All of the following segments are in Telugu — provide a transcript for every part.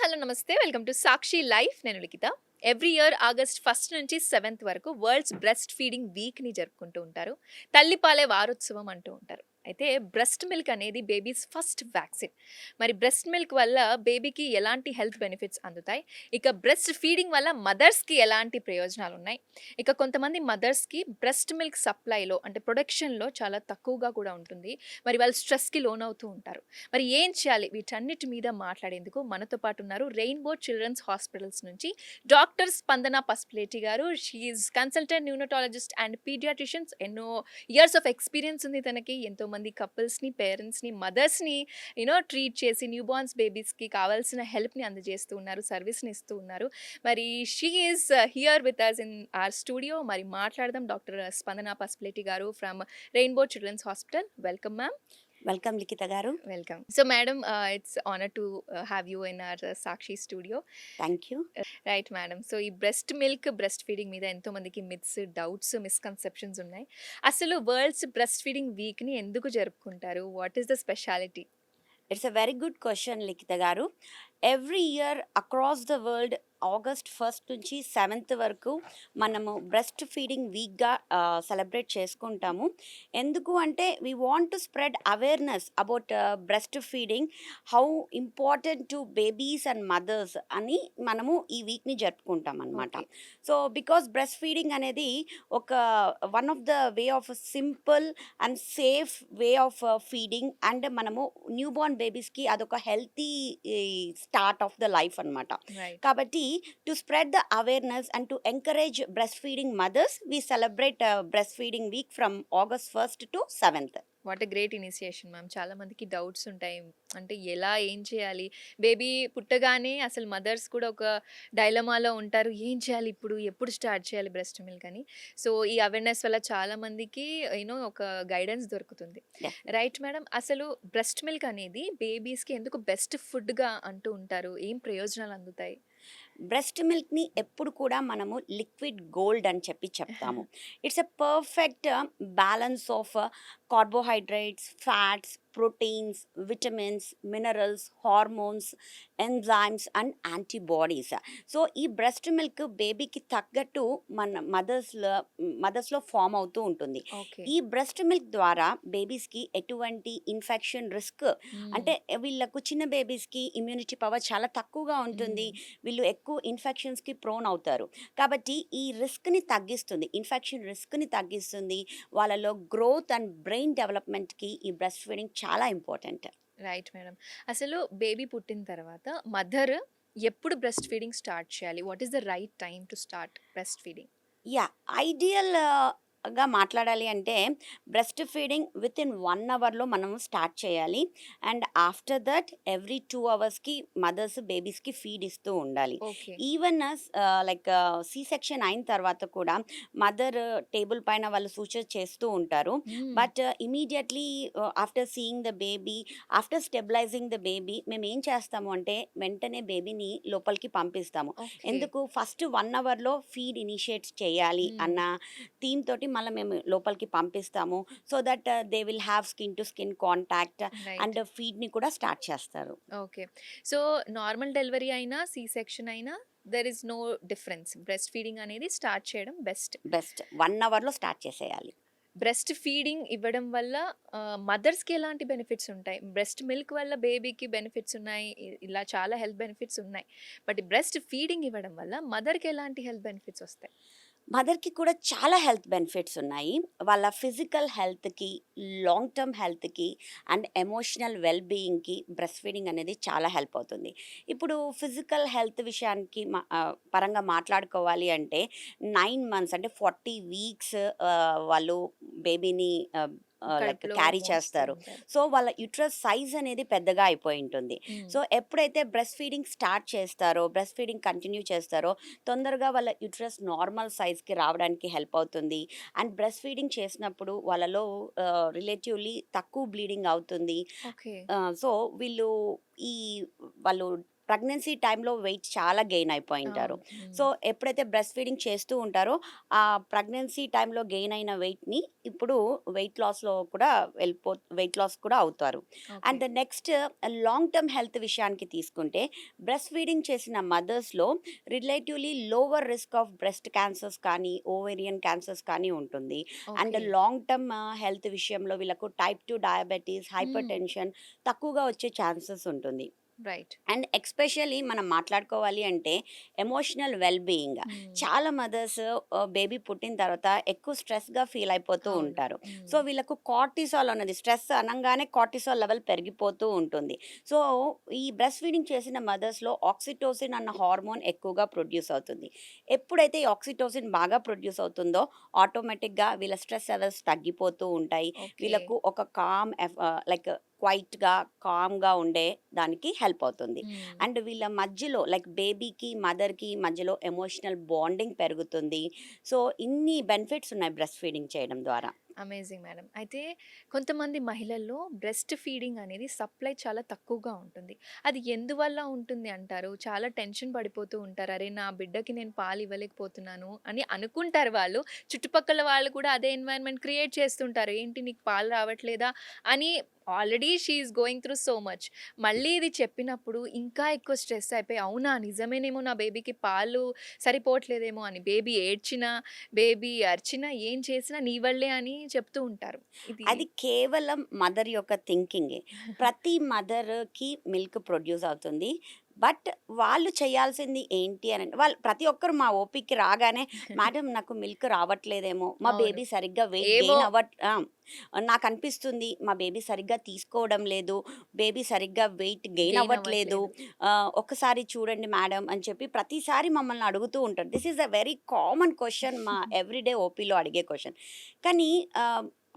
హలో నమస్తే. Welcome to Sakshi life. నేను లిఖిత. ఎవ్రీ ఇయర్ ఆగస్ట్ 1 నుంచి 7 వరకు వరల్డ్స్ బ్రెస్ట్ ఫీడింగ్ వీక్‌ని జరుపుకుంటూ ఉంటారు. తల్లిపాలే వారోత్సవం అంటూ ఉంటారు. అయితే బ్రెస్ట్ మిల్క్ అనేది బేబీస్ ఫస్ట్ వ్యాక్సిన్. మరి బ్రెస్ట్ మిల్క్ వల్ల బేబీకి ఎలాంటి హెల్త్ బెనిఫిట్స్ అందుతాయి? ఇక బ్రెస్ట్ ఫీడింగ్ వల్ల మదర్స్‌కి ఎలాంటి ప్రయోజనాలున్నాయి? ఇక కొంతమంది మదర్స్‌కి బ్రెస్ట్ మిల్క్ సప్లైలో అంటే ప్రొడక్షన్‌లో చాలా తక్కువగా కూడా ఉంటుంది. మరి వాళ్ళు స్ట్రెస్‌కి లోనవుతూ ఉంటారు. మరి ఏం చేయాలి? వీటన్నిటి మీద మాట్లాడేందుకు మనతో పాటు ఉన్నారు రెయిన్బో చిల్డ్రన్స్ హాస్పిటల్స్ నుంచి డాక్టర్ స్పందన పసుపులేటి గారు. She is consultant neonatologist and pediatricians. ఎన్నో ఇయర్స్ ఆఫ్ ఎక్స్‌పీరియన్స్ ఉంది తనకి. ఎంతోమంది కపుల్స్‌ని, పేరెంట్స్‌ని, మదర్స్‌ని ట్రీట్ చేసి న్యూ బార్న్స్ బేబీస్‌కి కావాల్సిన హెల్ప్‌ని అందజేస్తూ ఉన్నారు. సర్వీస్‌ని ఇస్తూ ఉన్నారు. మరి she is here with us in our studio. మరి మాట్లాడదాం డాక్టర్ స్పందన పసుపులేటి గారు from Rainbow children's hospital. Welcome ma'am. Welcome Likhitha గారు. Welcome. So, madam, it's honor to have you in our Sakshi studio. Thank you. Right, madam. So, ఈ బ్రెస్ట్ మిల్క్, బ్రెస్ట్ ఫీడింగ్ మీద ఎంతో మందికి మిత్స్, డౌట్స్, మిస్కన్సెప్షన్స్ ఉన్నాయి. అసలు వరల్డ్స్ బ్రెస్ట్ ఫీడింగ్ వీక్‌ని ఎందుకు జరుపుకుంటారు? What is the speciality? It's a very good question Likhitha గారు. Every year across the world August 1 నుంచి 7 వరకు మనము బ్రెస్ట్ ఫీడింగ్ వీక్గా సెలబ్రేట్ చేసుకుంటాము. ఎందుకు అంటే we want to spread awareness about breastfeeding, how important to babies and mothers అని మనము ఈ వీక్ని జరుపుకుంటాం అనమాట. Okay. So because breast feeding అనేది ఒక one of the way of simple and safe way of feeding, and మనము న్యూ బోర్న్ బేబీస్కి అదొక healthy start of the life అనమాట. రైట్. కాబట్టి to spread the awareness and to encourage breastfeeding mothers, we celebrate breast feeding week from August 1 to 7. What a great initiation ma'am. చాలా మందికి డౌట్స్ ఉంటాయి. అంటే ఎలా, ఏం చేయాలి? బేబీ పుట్టగానే అసలు మదర్స్ కూడా ఒక డైలమాలో ఉంటారు. ఏం చేయాలి ఇప్పుడు? ఎప్పుడు స్టార్ట్ చేయాలి బ్రెస్ట్ మిల్క్ అని? సో, ఈ అవేర్‌నెస్ వల్ల చాలా మందికి ఒక గైడెన్స్ దొరుకుతుంది. Right madam. అసలు బ్రెస్ట్ మిల్క్ అనేది బేబీస్‌కి ఎందుకు బెస్ట్ ఫుడ్‌గా అంటూ ఉంటారు? ఏం ప్రయోజనాలు అందుతాయి? బ్రెస్ట్ మిల్క్ని ఎప్పుడు కూడా మనము లిక్విడ్ గోల్డ్ అని చెప్పి చెప్తాము. It's a perfect balance of carbohydrates, fats, proteins, vitamins, minerals, hormones, enzymes and antibodies. So ఈ బ్రెస్ట్ మిల్క్ బేబీకి తగ్గట్టు మన మదర్స్లో ఫామ్ అవుతూ ఉంటుంది. ఓకే. ఈ బ్రెస్ట్ మిల్క్ ద్వారా బేబీస్కి ఎటువంటి ఇన్ఫెక్షన్ రిస్క్, హ్మ్. అంటే వీళ్ళకు చిన్న బేబీస్కి ఇమ్యూనిటీ పవర్ చాలా తక్కువగా ఉంటుంది. హ్మ్. వీళ్ళు ఎక్కువ ఇన్ఫెక్షన్స్కి ప్రోన్ అవుతారు. కాబట్టి ఈ రిస్క్ని తగ్గిస్తుంది, ఇన్ఫెక్షన్ రిస్క్ని తగ్గిస్తుంది. వాళ్ళలో గ్రోత్ అండ్ బ్రెయిన్ డెవలప్మెంట్కి ఈ బ్రెస్ట్ ఫీడింగ్ చాలా ఇంపార్టెంట్. Right madam. అసలు బేబీ పుట్టిన తర్వాత మదర్ ఎప్పుడు బ్రెస్ట్ ఫీడింగ్ స్టార్ట్ చేయాలి? What is the right time to start breast feeding? Yeah, ideal గా మాట్లాడాలి అంటే బ్రెస్ట్ ఫీడింగ్ విత్ ఇన్ 1 అవర్లో మనం స్టార్ట్ చేయాలి. అండ్ ఆఫ్టర్ దట్ ఎవ్రీ 2 అవర్స్కి మదర్స్ బేబీస్కి ఫీడ్ ఇస్తూ ఉండాలి. Okay. Even like C section అయిన తర్వాత కూడా మదర్ టేబుల్ పైన వాళ్ళు సూచర్ చేస్తూ ఉంటారు. హ్మ్. But immediately after seeing the baby, after stabilising the baby, మేము ఏం చేస్తాము అంటే వెంటనే బేబీని లోపలికి పంపిస్తాము. ఓకే. ఎందుకు ఫస్ట్ 1 అవర్లో ఫీడ్ ఇనిషియేట్ చేయాలి హ్మ్. అన్న థీమ్ తోటి మళ్ళీ మేము లోపలికి పంపిస్తాము. So that they will have skin to skin contact right. And ఫీడ్ని కూడా స్టార్ట్ చేస్తారు. ఓకే. సో, నార్మల్ డెలివరీ అయినా, సి సెక్షన్ అయినా there is no difference. Breast feeding అనేది స్టార్ట్ చేయడం బెస్ట్. బెస్ట్ 1 అవర్లో స్టార్ట్ చేసేయాలి. బ్రెస్ట్ ఫీడింగ్ ఇవ్వడం వల్ల మదర్స్‌కి ఎలాంటి బెనిఫిట్స్ ఉంటాయి? బ్రెస్ట్ మిల్క్ వల్ల బేబీకి బెనిఫిట్స్ ఉన్నాయి. ఇలా చాలా హెల్త్ బెనిఫిట్స్ ఉన్నాయి. బట్ బ్రెస్ట్ ఫీడింగ్ ఇవ్వడం వల్ల మదర్‌కి ఎలాంటి హెల్త్ బెనిఫిట్స్ వస్తాయి? మదర్‌కి కూడా చాలా హెల్త్ బెనిఫిట్స్ ఉన్నాయి. వాళ్ళ ఫిజికల్ హెల్త్‌కి, లాంగ్ టర్మ్ హెల్త్‌కి అండ్ ఎమోషనల్ వెల్ బీయింగ్‌కి బ్రెస్ట్ ఫీడింగ్ అనేది చాలా హెల్ప్ అవుతుంది. ఇప్పుడు ఫిజికల్ హెల్త్ విషయానికి పరంగా మాట్లాడుకోవాలి అంటే 9 మంత్స్ అంటే 40 వీక్స్ వాళ్ళు బేబీని లైక్ కడుపులో క్యారీ మోస్తూ చేస్తారు. ఉంటారు. సో వాళ్ళ యూట్రస్ సైజ్ అనేది పెద్దగా అయిపోయి ఉంటుంది. హ్మ్. సో ఎప్పుడైతే బ్రెస్ట్ ఫీడింగ్ స్టార్ట్ చేస్తారో, బ్రెస్ట్ ఫీడింగ్ కంటిన్యూ చేస్తారో తొందరగా వాళ్ళ యూట్రస్ నార్మల్ సైజ్‌కి రావడానికి హెల్ప్ అవుతుంది. అండ్ బ్రెస్ట్ ఫీడింగ్ చేసినప్పుడు వాళ్ళలో రిలేటివ్‌లీ తక్కువ బ్లీడింగ్ అవుతుంది. ఓకే. సో వీళ్ళు ఈ వాళ్ళు ప్రెగ్నెన్సీ టైంలో వెయిట్ చాలా గెయిన్ అయిపోయింటారు. అవును. సో, ఎప్పుడైతే బ్రెస్ట్ ఫీడింగ్ చేస్తూ ఉంటారో, ఆ ప్రెగ్నెన్సీ టైంలో గెయిన్ అయిన వెయిట్‌ని ఇప్పుడు వెయిట్ లాస్ కూడా అవుతారు. Okay. And next long term health విషయానికి తీసుకుంటే, బ్రెస్ట్ ఫీడింగ్ చేసిన మదర్స్‌లో relatively lower risk of breast cancers కానీ, ఓవేరియన్ క్యాన్సర్స్ కానీ ఉంటుంది. And okay. Long term health విషయంలో వీళ్ళకు type 2 diabetes, hyper hmm. Tension తక్కువగా వచ్చే ఛాన్సెస్ ఉంటుంది. రైట్. అండ్ ఎక్స్పెషల్లీ మనం మాట్లాడుకోవాలి అంటే ఎమోషనల్ వెల్ బీయింగ్. హ్మ్. చాలా మదర్స్ బేబీ పుట్టిన తర్వాత ఎక్కువ స్ట్రెస్గా ఫీల్ అయిపోతూ అవును. ఉంటారు. సో హ్మ్. వీళ్ళకు కార్టిసాల్ అన్నది, స్ట్రెస్ అనగానే కార్టిసాల్ లెవెల్ పెరిగిపోతూ ఉంటుంది. సో ఈ బ్రెస్ట్ ఫీడింగ్ చేసిన మదర్స్లో ఆక్సిటోసిన్ అన్న హార్మోన్ ఎక్కువగా ప్రొడ్యూస్ అవుతుంది. ఎప్పుడైతే ఈ ఆక్సిటోసిన్ బాగా ప్రొడ్యూస్ అవుతుందో ఆటోమేటిక్గా వీళ్ళ స్ట్రెస్ లెవెల్స్ తగ్గిపోతూ ఉంటాయి. ఓకే. వీళ్ళకు ఒక లైక్ క్వైట్‌గా, కామ్‌గా ఉండే దానికి హెల్ప్ అవుతుంది. హ్మ్. అండ్ వీళ్ళ మధ్యలో లైక్ బేబీకి, మదర్‌కి మధ్యలో ఎమోషనల్ బాండింగ్ పెరుగుతుంది. సో, ఇన్ని బెనిఫిట్స్ ఉన్నాయి బ్రెస్ట్ ఫీడింగ్ చేయడం ద్వారా. Amazing madam. అయితే కొంతమంది మహిళల్లో బ్రెస్ట్ ఫీడింగ్ అనేది సప్లై చాలా తక్కువగా ఉంటుంది. అది ఎందువల్ల ఉంటుంది అంటారు? చాలా టెన్షన్ పడిపోతూ ఉంటారు. అరే! నా బిడ్డకి నేను పాలు ఇవ్వలేకపోతున్నాను అని అనుకుంటారు వాళ్ళు. చుట్టుపక్కల వాళ్ళు కూడా అదే ఎన్వైర్న్‌మెంట్ క్రియేట్ చేస్తుంటారు. ఏంటి నీకు పాలు రావట్లేదా? అని already she is going through so much. మళ్ళీ ఇది చెప్పినప్పుడు ఇంకా ఎక్కువ స్ట్రెస్ అయిపోయి అవునా! నిజమేనేమో నా బేబీకి పాలు సరిపోవట్లేదేమో అని. బేబీ ఏడ్చినా బేబీ అరిచినా, ఏం చేసినా నీ వల్లే అని చెప్తూ ఉంటారు. ఇది అది కేవలం మదర్ యొక్క థింకింగే. ప్రతి మదర్‌కి మిల్క్ ప్రొడ్యూస్ అవుతుంది. బట్ వాళ్ళు చేయాల్సింది ఏంటి అనంటే, వాళ్ళు ప్రతి ఒక్కరు మా ఓపీకి రాగానే, "మేడం నాకు మిల్క్ రావట్లేదేమో, మా అవును. బేబీ సరిగ్గా వెయిట్ ఏవో గెయిన్ నాకనిపిస్తుంది మా బేబీ సరిగ్గా తీసుకోవడం లేదు, బేబీ సరిగ్గా వెయిట్ గెయిన్ గెయిన్ అవ్వట్లేదు. అవ్వట్లేదు. ఒక్కసారి చూడండి మేడం" అని చెప్పి ప్రతిసారి మమ్మల్ని అడుగుతూ ఉంటారు. This is a very common question, మా ఎవ్రీడే ఓపీలో అడిగే క్వెషన్. కానీ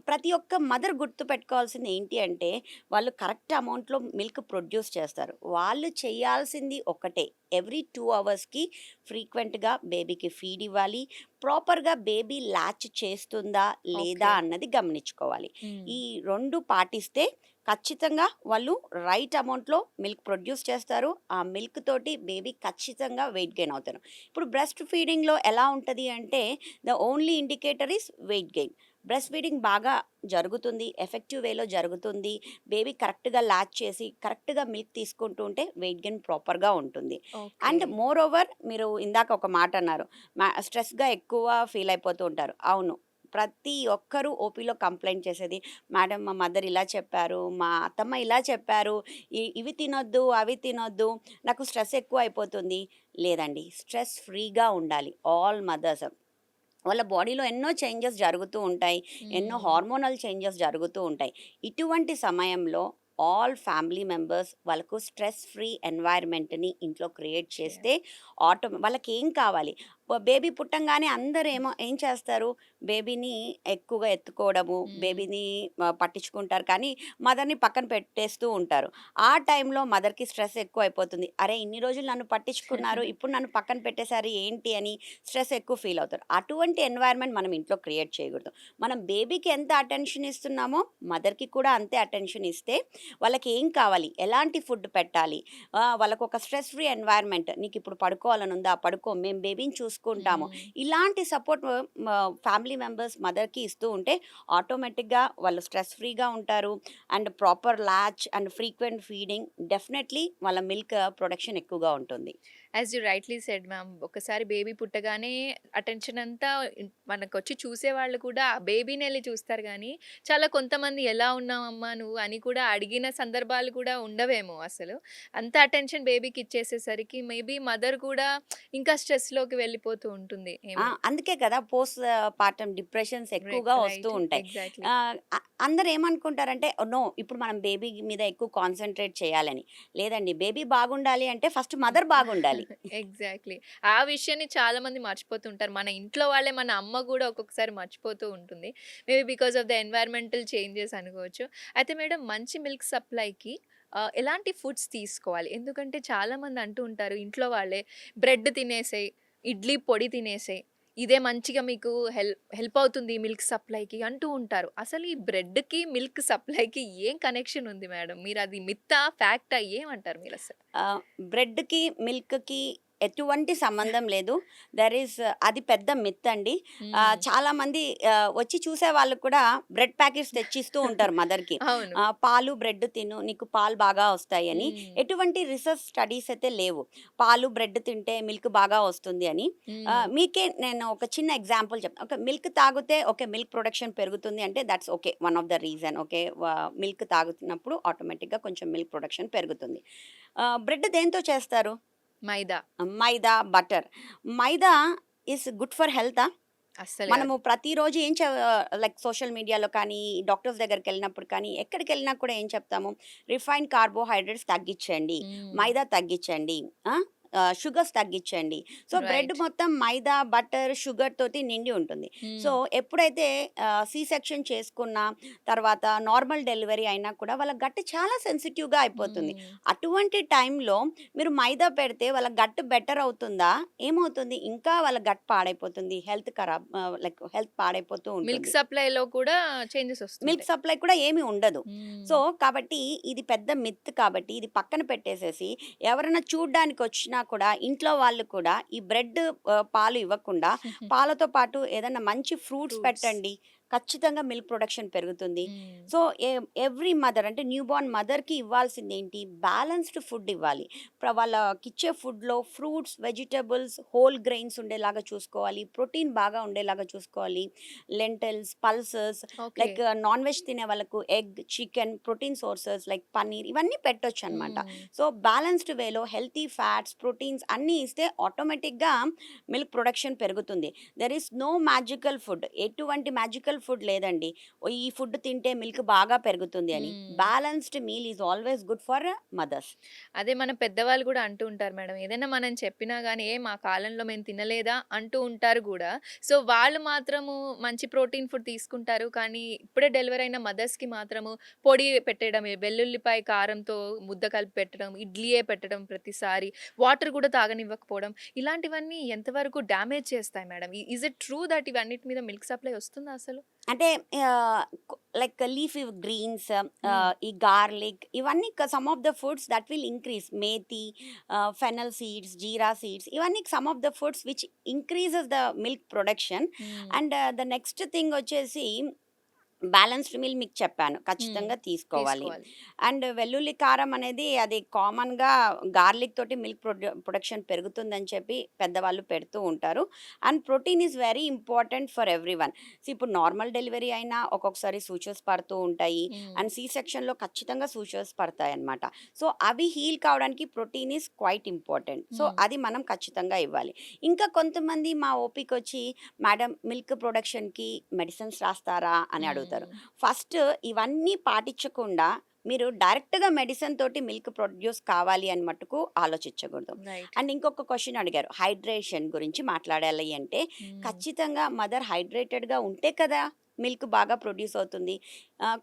ప్రతి ఒక్క మదర్ గుర్తుపెట్టుకోవాల్సింది ఏంటి అంటే, వాళ్ళు కరెక్ట్ అమౌంట్‌లో మిల్క్ ప్రొడ్యూస్ చేస్తారు. వాళ్ళు చేయాల్సింది ఒకటే. ఎవ్రీ 2 అవర్స్‌కి ఫ్రీక్వెంట్‌గా బేబీకి ఫీడ్ ఇవ్వాలి. ప్రాపర్‌గా బేబీ లాచ్ చేస్తుందా లేదా ఓకే. అన్నది గమనించుకోవాలి. హ్మ్. ఈ 2 పాటిస్తే ఖచ్చితంగా వాళ్ళు రైట్ అమౌంట్‌లో మిల్క్ ప్రొడ్యూస్ చేస్తారు. ఆ మిల్క్ తోటి బేబీ ఖచ్చితంగా వెయిట్ గెయిన్ అవుతారు. ఇప్పుడు బ్రెస్ట్ ఫీడింగ్‌లో ఎలా ఉంటది అంటే, the only indicator is weight gain. Breast feeding బాగా జరుగుతుంది. ఎఫెక్టివ్ వేలో జరుగుతుంది. బేబీ కరెక్ట్‌గా లాచ్ చేసి, కరెక్ట్‌గా మిల్క్ తీసుకుంటూ ఉంటే వెయిట్ గెయిన్ ప్రాపర్‌గా ఉంటుంది. ఓకే. అండ్ మోర్ ఓవర్ మీరు ఇందాక ఒక మాట అన్నారు. స్ట్రెస్‌గా ఎక్కువ ఫీల్ అయిపోతూ ఉంటారు. అవును. ప్రతి ఒక్కరు ఓపీలో కంప్లెయింట్ చేసేది, "మేడం మా మదర్ ఇలా చెప్పారు, మా అత్తమ్మ ఇలా చెప్పారు. ఇవి తినొద్దు, అవి తినొద్దు. నాకు స్ట్రెస్ ఎక్కువ అయిపోతుంది." లేదండి. స్ట్రెస్ ఫ్రీగా ఉండాలి ఆల్ మదర్స్. వాళ్ళ బాడీలో ఎన్నో చేంజెస్ జరుగుతూ ఉంటాయి. ఎన్నో హ్మ్. హార్మోనల్ చేంజెస్ జరుగుతూ ఉంటాయి. ఇటువంటి సమయంలో ఆల్ ఫ్యామిలీ మెంబర్స్ వాళ్ళకు స్ట్రెస్ ఫ్రీ ఎన్వైర్న్మెంట్‌ని ఇంట్లో క్రియేట్ చేస్తే చేయాలి. వాళ్ళకేం కావాలి? బేబీ పుట్టంగానే అందరేమో ఏం చేస్తారు? బేబీని ఎక్కువగా ఎత్తుకోవడము, హ్మ్. బేబీని పట్టించుకుంటారు కానీ మదర్‌ని పక్కన పెట్టేస్తూ ఉంటారు. ఆ టైంలో మదర్‌కి స్ట్రెస్ ఎక్కువైపోతుంది. అరే! ఇన్ని రోజులు నన్ను పట్టించుకున్నారు, ఇప్పుడు నన్ను పక్కన పెట్టేసారు ఏంటి అని స్ట్రెస్ ఎక్కువ ఫీల్ అవుతారు. అటువంటి ఎన్వైర్న్మెంట్ మనం ఇంట్లో క్రియేట్ చేయకూడదు. మనం బేబీకి ఎంత అటెన్షన్ ఇస్తున్నామో మదర్‌కి కూడా అంతే అటెన్షన్ ఇస్తే వాళ్ళకి ఏం కావాలి? ఎలాంటి ఫుడ్ పెట్టాలి? వాళ్ళకొక స్ట్రెస్ ఫ్రీ ఎన్వైర్న్మెంట్. నీకిప్పుడు పడుకోవాలనుందా? పడుకో. మేము బేబీని చూసుకుంటాము. హ్మ్. ఇలాంటి సపోర్ట్ ఫ్యామిలీ మెంబర్స్ మదర్‌కి ఇస్తూ ఉంటే ఆటోమేటిక్‌గా వాళ్ళు స్ట్రెస్ ఫ్రీగా ఉంటారు. And proper latch and frequent feeding definitely వాళ్ళ మిల్క్ ప్రొడక్షన్ ఎక్కువగా ఉంటుంది. As you rightly said ma'am. ఒకసారి బేబీ పుట్టగానే అటెన్షన్ అంతా మనకొచ్చి చూసేవాళ్ళు కూడా ఆ బేబీనెళ్లి చూస్తారు గానీ, చాలా కొంతమంది ఎలా ఉన్నావమ్మా నువ్వు అని కూడా అడిగిన సందర్భాలు కూడా ఉండవేమో అసలు. అంత అటెన్షన్ బేబీకి ఇచ్చేసేసరికి మేబీ మదర్ కూడా ఇంకా స్ట్రెస్‌లోకి వెళ్ళిపోతూ ఉంటుంది ఏమో. అందుకే కదా పోస్ట్ పార్టమ్ డిప్రెషన్స్ ఎక్కువగా వస్తూ రైట్. ఉంటాయి. ఎగ్జాక్ట్‌లీ. అందరూ ఏమనుకుంటారంటే నో ఇప్పుడు మనం బేబీ మీద ఎక్కువ కాన్సంట్రేట్ చేయాలని. లేదండి బేబీ బాగుండాలి అంటే ఫస్ట్ మదర్ బాగుండాలి. ఎగ్జాక్ట్‌లీ. ఆ విషయాన్ని చాలామంది మర్చిపోతుంటారు. మన ఇంట్లో వాళ్ళే మన అమ్మ గూడా ఒక్కొక్కసారి మర్చిపోతూ ఉంటుంది. Maybe because of the environmental changes అనుకోవచ్చు. అయితే మేడం మంచి మిల్క్ సప్లైకి ఎలాంటి ఫుడ్స్ తీసుకోవాలి? ఎందుకంటే చాలామంది అంటూ ఉంటారు ఇంట్లో వాళ్ళే బ్రెడ్ తినేసేయి, ఇడ్లీ పొడి తినేసేయి. ఇదే మంచిగా మీకు హెల్ప్ అవుతుంది మిల్క్ సప్లైకి అంటూ ఉంటారు. అసలు ఈ బ్రెడ్‌కి, మిల్క్ సప్లైకి ఏం కనెక్షన్ ఉంది మేడం? మీరది మిత్తా? ఫ్యాక్టా? ఏమంటారు మీరసలు? ఆహ్, బ్రెడ్‌కి, మిల్క్‌కి ఎటువంటి సంబంధం లేదు. దెర్ ఈస్ అది పెద్ద మిత్ అండి. హ్మ్. చాలామంది వచ్చి చూసే వాళ్ళు కూడా బ్రెడ్ ప్యాకెట్స్ తెచ్చిస్తూ ఉంటారు మదర్‌కి. అవును. పాలు, బ్రెడ్ తిను నీకు పాలు బాగా వస్తాయని. హ్మ్. ఎటువంటి రిసర్చ్ స్టడీస్ అయితే లేవు. పాలు, బ్రెడ్ తింటే మిల్క్ బాగా వస్తుంది అని. హ్మ్. మీకే నేను ఒక చిన్న ఎగ్జాంపుల్ చెప్తాను. ఓకే. మిల్క్ తాగితే ఓకే. మిల్క్ ప్రొడక్షన్ పెరుగుతుంది అంటే that's okay. One of the reason. Okay. Milk తాగుతున్నప్పుడు ఆటోమేటిక్‌గా కొంచెం మిల్క్ ప్రొడక్షన్ పెరుగుతుంది. బ్రెడ్ దేనితో చేస్తారు? Maida. Maida, butter. Maida is good for హెల్తా? అస్సలు మనము గాదు. ప్రతిరోజు లైక్ సోషల్ మీడియాలో కానీ, డాక్టర్స్ దగ్గరికెళ్ళినప్పుడు కానీ, ఎక్కడికెళ్ళినా కూడా ఏం చెప్తాము? రిఫైన్డ్ కార్బోహైడ్రేట్స్ తగ్గిచ్చండి. హ్మ్. మైదా తగ్గిచ్చండి. ఆ! షుగర్స్ తగ్గిచ్చండి. So, bread right. మొత్తం మైదా, బటర్, షుగర్ తోటి నిండి ఉంటుంది. సో, హ్మ్. ఎప్పుడైతే సి సెక్షన్ చేసుకున్న తర్వాత నార్మల్ డెలివరీ అయినా కూడా వాళ్ళ గట్ చాలా సెన్సిటివ్‌గా అయిపోతుంది. హ్మ్. అటువంటి టైంలో మీరు మైదా పెడితే వాళ్ళ గట్ బెటర్ అవుతుందా? ఏమవుతుంది? ఇంకా వాళ్ళ గట్ పాడైపోతుంది. లైక్ హెల్త్ పాడైపోతూ మిల్క్ ఉంటుంది. సప్లైలో కూడా చేంజెస్ మిల్క్ ఒస్తుంటాయి. సప్లై కూడా ఏమి ఉండదు. హ్మ్. సో, కాబట్టి ఇది పెద్ద మిత్ కాబట్టి ఇది పక్కన పెట్టేసేసి ఎవరైనా చూడ్డానికొచ్చినా కూడా ఇంట్లో వాళ్ళు కూడా ఈ బ్రెడ్ పాలు ఇవ్వకుండా పాలతో పాటు ఏదన్నా మంచి ఫ్రూట్స్ ఫ్రూట్స్. పెట్టండి. ఖచ్చితంగా మిల్క్ ప్రొడక్షన్ పెరుగుతుంది. హ్మ్. సో, ఎవ్రీ మదర్ అంటే న్యూ బోర్న్ మదర్‌కి ఇవ్వాల్సిందేంటి? బ్యాలెన్స్‌డ్ ఫుడ్ ఇవ్వాలి. వాళ్ళకిచ్చే ఫుడ్‌లో ఫ్రూట్స్, వెజిటబుల్స్, హోల్ గ్రెయిన్స్ ఉండేలాగా చూసుకోవాలి. ప్రోటీన్ బాగా ఉండేలాగా చూసుకోవాలి. Lentils, pulses okay. Like non veg తినే వాళ్ళకు egg, chicken, protein sources like paneer ఇవన్నీ పెట్టొచ్చనమాట. హ్మ్. సో, బ్యాలెన్స్‌డ్ వేలో హెల్తీ ఫ్యాట్స్, ప్రోటీన్స్ అన్నీ ఇస్తే ఆటోమేటిక్‌గా మిల్క్ ప్రొడక్షన్ పెరుగుతుంది. There is no magical food. ఎటువంటి మ్యాజికల్ ఫుడ్ లేదండి. ఈ ఫుడ్ తింటే మిల్క్ బాగా పెరుగుతుంది అని. Hmm. Balanced meal is always good for mothers. అదే మన పెద్దవాళ్ళు గూడా అంటూ ఉంటారు మేడం. ఏదైనా మనం చెప్పినా గాని, "ఏ మా కాలంలో మేము తినలేదా?" అంటూ ఉంటారు గూడా. సో, వాళ్ళు మాత్రము మంచి ప్రోటీన్ ఫుడ్ తీసుకుంటారు. కానీ ఇప్పుడే డెలివరీ అయిన మదర్స్‌కి మాత్రము పొడి పెట్టడం, వెల్లుల్లిపాయ కారంతో ముద్ద కలిపి పెట్టడం, ఇడ్లీయే పెట్టడం ప్రతిసారి, వాటర్ గూడా తాగనివ్వకపోవడం. ఇలాంటివన్నీ ఎంతవరకు డ్యామేజ్ చేస్తాయి madam? Is it true that ఇవన్నిటి మీద మిల్క్ సప్లై వస్తుందా అసలు? అంటే లైక్ లీఫీ గ్రీన్స్, హ్మ్. ఈ గార్లిక్ ఇవన్నీ some of the foods that will increase methi, fennel seeds, jeera seeds ఇవన్నీ some of the foods which increases the milk production. Hmm. And the next thing వచ్చేసి బ్యాలెన్స్డ్ మీల్ మీకు చెప్పాను. హ్మ్. ఖచ్చితంగా తీసుకోవాలి. తీసుకోవాలి. అండ్ వెల్లుల్లి కారం అనేది అది కామన్‌గా గార్లిక్ తోటి మిల్క్ ప్రొడక్షన్ పెరుగుతుందని చెప్పి పెద్దవాళ్ళు పెడుతూ ఉంటారు. And protein is very important for everyone. ఇప్పుడు నార్మల్ డెలివరీ అయినా ఒక్కొక్కసారి సూచర్స్ పడుతూ ఉంటాయి. హ్మ్. అండ్ సి సెక్షన్‌లో ఖచ్చితంగా సూచర్స్ పడతాయన్నమాట. సో, అవి హీల్ కావడానికి protein is quiet important. So, హ్మ్. అది మనం ఖచ్చితంగా ఇవ్వాలి. ఇంకా కొంతమంది మా ఓపీకొచ్చి మేడం మిల్క్ ప్రొడక్షన్‌కి మెడిసిన్స్ రాస్తారా అని అడుగుతారు. హ్మ్. ఫస్ట్ ఇవన్నీ పాటించకుండా మీరు డైరెక్ట్‌గా మెడిసిన్ తోటి మిల్క్ ప్రొడ్యూస్ కావాలి అని మట్టుకు ఆలోచించకూడదు. రైట్. అండ్ ఇంకొక క్వెషన్ అడిగారు. హైడ్రేషన్ గురించి మాట్లాడాలి అంటే హ్మ్. ఖచ్చితంగా మదర్ హైడ్రేటెడ్‌గా ఉంటే కదా మిల్క్ బాగా ప్రొడ్యూస్ అవుతుంది.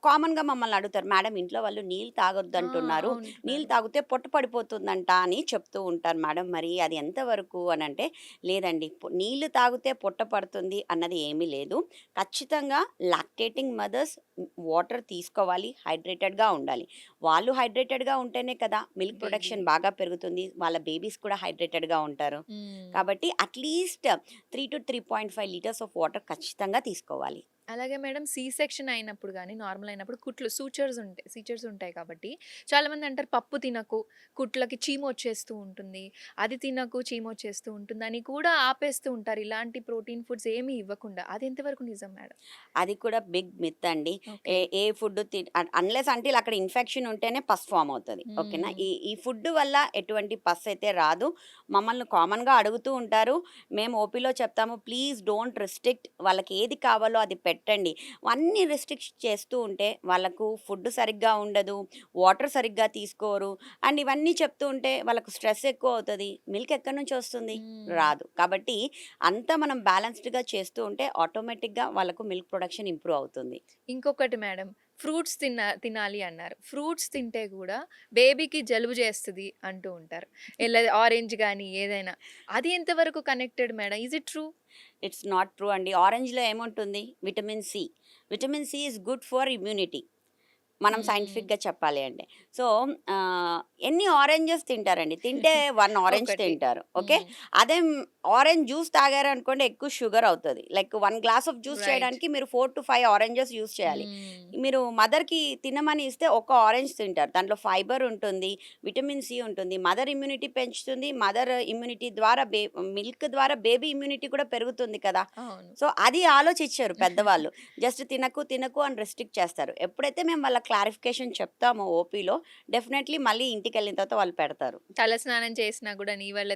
కామన్‌గా మమ్మల్ని అడుగుతారు. మేడం ఇంట్లో వాళ్ళు నీళ్ళు ఆ! తాగొద్దంటున్నారు. నీళ్ళు అంటున్నారు. తాగితే పొట్ట పడిపోతుందంట అని చెప్తూ ఉంటారు మేడం. మరి అది ఎంతవరకు అనంటే లేదండి. నీళ్ళు తాగితే పొట్ట పడుతుంది అన్నది ఏమీ లేదు. ఖచ్చితంగా లాక్టేటింగ్ మదర్స్ వాటర్ తీసుకోవాలి. హైడ్రేటెడ్‌గా ఉండాలి. వాళ్ళు హైడ్రేటెడ్‌గా ఉంటేనే కదా మిల్క్ బేబీ. ప్రొడక్షన్ బాగా పెరుగుతుంది. వాళ్ళ బేబీస్ కూడా హైడ్రేటెడ్‌గా ఉంటారు. హ్మ్. కాబట్టి అట్‌లీస్ట్ 3-3.5 లీటర్స్ ఆఫ్ వాటర్ ఖచ్చితంగా తీసుకోవాలి. అలాగే మేడం సి సెక్షన్ అయినప్పుడు గాని, నార్మల్ అయినప్పుడు కుట్లు సీచర్స్ ఉంటాయి కాబట్టి, చాలామంది అంటారు పప్పు తినకు, కుట్లకి చీమొచ్చేస్తూ ఉంటుంది. అది తినకు చీమొచ్చేస్తూ ఉంటుందని కూడా ఆపేస్తూ ఉంటారు. ఇలాంటి ప్రోటీన్ ఫుడ్స్ ఏమి ఇవ్వకుండా. అది ఎంతవరకు నిజం మేడం? అది కూడా బిగ్ మిత్ అండి. ఓకే. ఏ ఫుడ్ అన్‌లెస్ అంటిల్ అక్కడ ఇన్ఫెక్షన్ ఉంటేనే పస్ ఫార్మ్ అవుతది. ఓకేనా? హ్మ్. ఈ ఫుడ్ వల్ల ఎటువంటి పస్ అయితే రాదు. మమ్మల్ని కామన్‌గా అడుగుతూ ఉంటారు. మేము ఓపీలో చెప్తాము ప్లీజ్ డోంట్ రిస్ట్రిక్ట్ వాళ్ళకి ఏది కావాలో అది పెట్టండి. అన్నీ రిస్ట్రిక్ట్ చేస్తూ ఉంటే వాళ్ళకు ఫుడ్ సరిగ్గా ఉండదు. వాటర్ సరిగ్గా తీసుకోరు. అండ్ ఇవన్నీ చెప్తూ ఉంటే వాళ్ళకు స్ట్రెస్ ఎక్కువ అవుతది. మిల్క్ ఎక్కడి నుంచి వస్తుంది? హ్మ్. రాదు. కాబట్టి అంతా మనం బ్యాలెన్స్డ్‌గా చేస్తూ ఉంటే ఆటోమేటిక్‌గా వాళ్ళకు మిల్క్ ప్రొడక్షన్ ఇంప్రూవ్ అవుతుంది. ఇంకొకటి మేడం. ఫ్రూట్స్ తినాలి అన్నారు. ఫ్రూట్స్ తింటే గూడా బేబీకి జలుబు చేస్తది అంటూ ఉంటారు. ఆరెంజ్ గాని ఏదైనా. అది ఎంతవరకు connected madam? Is it true? It's not true అండి. ఆరెంజ్‌లో ఏముంటుంది? Vitamin C. Vitamin C is good for immunity. మనం హ్మ్. సైంటిఫిక్‌గా చెప్పాలి అంటే. సో, ఎన్ని ఆరెంజెస్ తింటారండి? తింటే 1 ఆరెంజ్ ఒకటి. తింటారు. ఓకే. హ్మ్. అదే ఆరెంజ్ జ్యూస్ తాగారనుకోండి ఎక్కువ షుగర్ అవుతది. Like 1 glass of juice right. చేయడానికి మీరు 4-5 ఆరెంజెస్ యూజ్ చేయాలి. హ్మ్. మీరు మదర్‌కి తినమని ఇస్తే ఒక ఆరెంజ్ తింటారు. దాంట్లో ఫైబర్ ఉంటుంది, విటమిన్ సి ఉంటుంది. మదర్ ఇమ్యూనిటీ పెంచుతుంది. మదర్ ఇమ్యూనిటీ ద్వారా మిల్క్ ద్వారా బేబీ ఇమ్యూనిటీ కూడా పెరుగుతుంది కదా! అవును. సో, అది ఆలోచించరు పెద్దవాళ్ళు. జస్ట్ తినకు, తినకు అని రెస్ట్రిక్ట్ చేస్తారు. ఎప్పుడైతే మేము వాళ్ళ క్లారిఫికేషన్ చెప్తామో ఓపీలో డెఫినెట్‌లీ మళ్ళీ ఇంటికెళ్ళిన తర్వాత వాళ్ళు పెడతారు. తలస్నానం చేసినా గూడా నీ వల్ల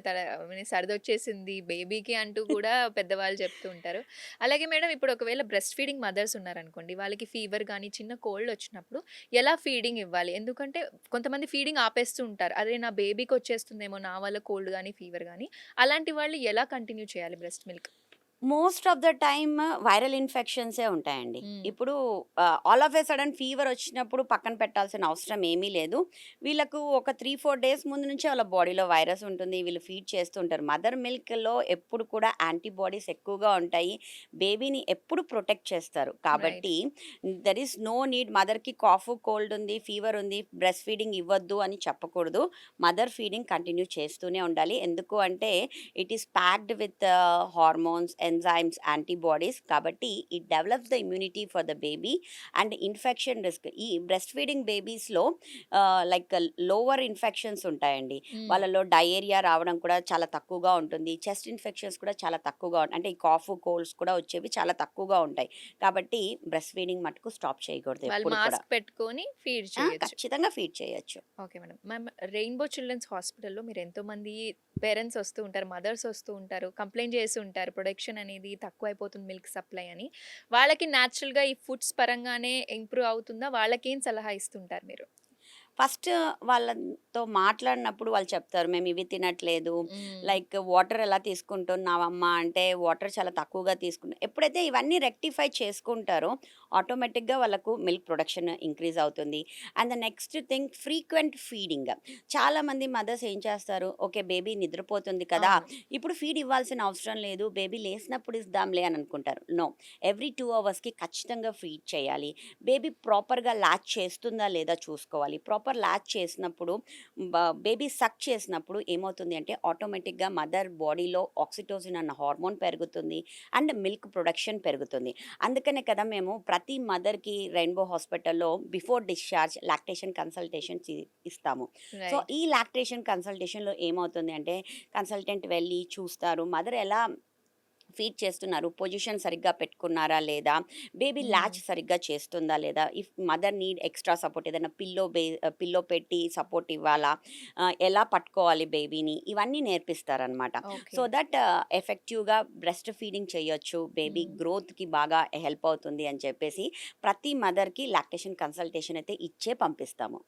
సరదొచ్చేసింది బేబీకి అంటూ కూడా పెద్దవాళ్ళు చెప్తూ ఉంటారు. అలాగే మేడం ఇప్పుడు ఒకవేళ బ్రెస్ట్ ఫీడింగ్ మదర్స్ ఉన్నారనుకోండి, వాళ్ళకి ఫీవర్ గాని, చిన్న కోల్డ్ వచ్చినప్పుడు ఎలా ఫీడింగ్ ఇవ్వాలి? ఎందుకంటే కొంతమంది ఫీడింగ్ ఆపేస్తూ ఉంటారు. అరే! నా బేబీకొచ్చేస్తుందేమో నా వల్ల కోల్డ్ గాని, ఫీవర్ గాని. అలాంటి వాళ్ళు ఎలా కంటిన్యూ చేయాలి breast milk? Most of the time viral ఇన్ఫెక్షన్సే ఉంటాయండి. హ్మ్. ఇప్పుడు all of a sudden fever వచ్చినప్పుడు పక్కన పెట్టాల్సిన అవసరం ఏమీ లేదు. వీళ్ళకు ఒక 3-4 డేస్ ముందు నుంచే వాళ్ళ బాడీలో వైరస్ ఉంటుంది. వీళ్ళు ఫీడ్ చేస్తుంటారు. మదర్ మిల్క్‌లో ఎప్పుడు కూడా యాంటీబాడీస్ ఎక్కువగా ఉంటాయి. బేబీని ఎప్పుడు ప్రొటెక్ట్ చేస్తారు. రైట్. కాబట్టి దెర్ ఈస్ నో నీడ్ మదర్‌కి కాఫ్, కోల్డ్ ఉంది, ఫీవర్ ఉంది, బ్రెస్ట్ ఫీడింగ్ ఇవ్వద్దు అని చెప్పకూడదు. మదర్ ఫీడింగ్ కంటిన్యూ చేస్తూనే ఉండాలి. ఎందుకు అంటే it is packed with hormones, enzymes, antibodies కాబట్టి it develops the immunity for the baby and infection risk ఈ బ్రెస్ట్ ఫీడింగ్ బేబీస్లో లైక్ లోవర్ ఇన్ఫెక్షన్స్ ఉంటాయండి. హ్మ్. వాళ్ళలో డయేరియా రావడం కూడా చాలా తక్కువగా ఉంటుంది. చెస్ట్ ఇన్ఫెక్షన్స్ కూడా చాలా తక్కువగా ఉంటాయి. అంటే ఈ కాఫ్, కోల్డ్స్ కూడా వచ్చేవి చాలా తక్కువగా ఉంటాయి. కాబట్టి బ్రెస్ట్ ఫీడింగ్ మటుకు స్టాప్ చేయకూడదు వాళ్ళు ఎప్పుడు కూడా. మాస్క్ పెట్టుకొని ఫీడ్ చేయొచ్చు. ఖచ్చితంగా ఫీడ్ చేయొచ్చు. Okay madam. Ma'am Rainbow Children's హాస్పిటల్‌లో మీరెంతోమంది పేరెంట్స్ వస్తూ ఉంటారు, మదర్స్ వస్తూ ఉంటారు, కంప్లెయింట్ చేస్తూ ఉంటారు. ప్రొడక్షన్ అనేది తక్కువైపోతుంది మిల్క్ సప్లై అని. వాళ్ళకి నేచురల్‌గా ఈ ఫుడ్స్ పరంగానే ఇంప్రూవ్ అవుతుందా? వాళ్ళకేం సలహా ఇస్తుంటారు మీరు? ఫస్ట్ వాళ్ళతో మాట్లాడినప్పుడు వాళ్ళు చెప్తారు, "మేము ఇవి తినట్లేదు. హ్మ్. లైక్ వాటర్ ఎలా తీసుకుంటున్నావమ్మా?" అంటే, "వాటర్ చాలా తక్కువగా ఎప్పుడైతే ఇవన్నీ రెక్టిఫై చేసుకుంటారో, ఆటోమేటిక్‌గా వాళ్ళకు మిల్క్ ప్రొడక్షన్ ఇంక్రీజ్ అవుతుంది. And the next thing frequent feeding. చాలామంది మదర్స్ ఏం చేస్తారు, ఓకే బేబీ నిద్రపోతుంది కదా! అవును. ఇప్పుడు ఫీడ్ ఇవ్వాల్సిన అవసరం లేదు. బేబీ లేసినప్పుడు ఇద్దాంలే అని అనుకుంటారు. నో. ఎవ్రీ 2 అవర్స్‌కి ఖచ్చితంగా ఫీడ్ చేయాలి. బేబీ ప్రాపర్‌గా లాచ్ చేస్తుందా లేదా చూసుకోవాలి. ప్రాపర్ లాచ్ చేసినప్పుడు బేబీ సక్ చేసినప్పుడు ఏమవుతుంది అంటే ఆటోమేటిక్‌గా మదర్ బాడీలో ఆక్సిటోసిన్ అన్న హార్మోన్ పెరుగుతుంది. అండ్ మిల్క్ ప్రొడక్షన్ పెరుగుతుంది. అందుకనే కదా మేము ప్రతి మదర్‌కి రెయిన్బో హాస్పిటల్‌లో బిఫోర్ డిశ్చార్జ్ లాక్టేషన్ కన్సల్టేషన్స్ ఇస్తాము. So, right. ఈ లాక్టేషన్ కన్సల్టేషన్‌లో ఏమవుతుంది అంటే కన్సల్టెంట్ వెళ్ళి చూస్తారు. మదర్ ఎలా ఫీడ్ చేస్తున్నారు. పొజిషన్ సరిగ్గా పెట్టుకున్నారా లేదా? బేబీ హ్మ్. లాచ్ సరిగ్గా చేస్తుందా లేదా? If mother need extra support ఏదైనా పిల్లో పెట్టి సపోర్ట్ ఇవ్వాలా? ఎలా పట్టుకోవాలి బేబీని? ఇవన్నీ నేర్పిస్తారనమాట. ఓకే. సో దట్ ఎఫెక్టివ్‌గా బ్రెస్ట్ ఫీడింగ్ చేయొచ్చు. బేబీ హ్మ్. గ్రోత్‌కి బాగా హెల్ప్ అవుతుంది అని చెప్పేసి ప్రతి మదర్‌కి లాక్టేషన్ కన్సల్టేషన్ అయితే ఇచ్చే పంపిస్తాము.